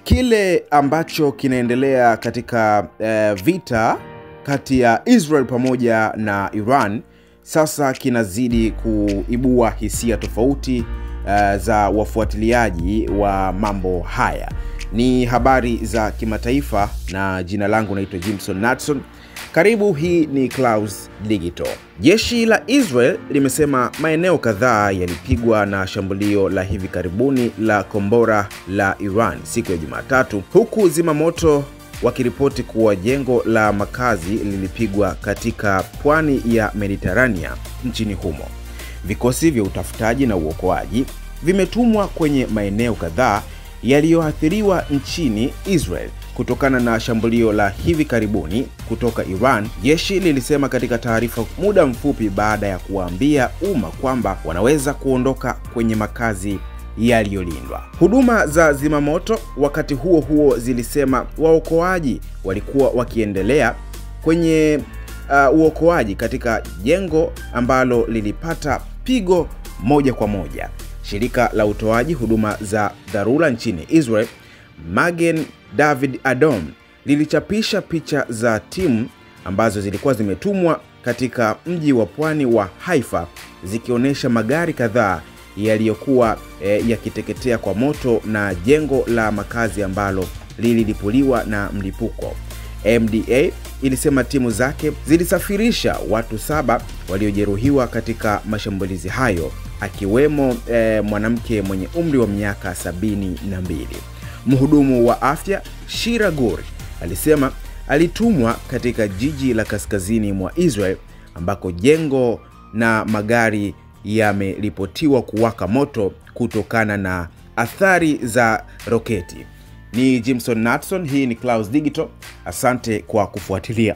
Kile ambacho kinaendelea katika vita kati ya Israel pamoja na Iran sasa kinazidi kuibua hisia tofauti za wafuatiliaji wa mambo haya. Ni habari za kimataifa na jina langu naitwa Jimson Natson. Karibu, hii ni Clouds Digital. Jeshi la Israel limesema maeneo kadhaa yalipigwa na shambulio la hivi karibuni la kombora la Iran siku ya Jumatatu, huku zimamoto wakiripoti kuwa jengo la makazi lilipigwa katika pwani ya Mediterania nchini humo. Vikosi vya utafutaji na uokoaji vimetumwa kwenye maeneo kadhaa yaliyoathiriwa nchini Israel kutokana na shambulio la hivi karibuni kutoka Iran, jeshi lilisema katika taarifa muda mfupi baada ya kuambia umma kwamba wanaweza kuondoka kwenye makazi yaliyolindwa. Huduma za zimamoto wakati huo huo zilisema waokoaji walikuwa wakiendelea kwenye uokoaji katika jengo ambalo lilipata pigo moja kwa moja. Shirika la utoaji huduma za dharura nchini Israel, Magen David Adom, lilichapisha picha za timu ambazo zilikuwa zimetumwa katika mji wa pwani wa Haifa zikionyesha magari kadhaa yaliyokuwa yakiteketea kwa moto na jengo la makazi ambalo lililipuliwa na mlipuko. MDA ilisema timu zake zilisafirisha watu 7 waliojeruhiwa katika mashambulizi hayo, akiwemo mwanamke mwenye umri wa miaka 72. Mhudumu wa afya Shira Guri alisema alitumwa katika jiji la kaskazini mwa Israel ambako jengo na magari yameripotiwa kuwaka moto kutokana na athari za roketi. Ni Jimson Natson, hii ni Clouds Digital. Asante kwa kufuatilia.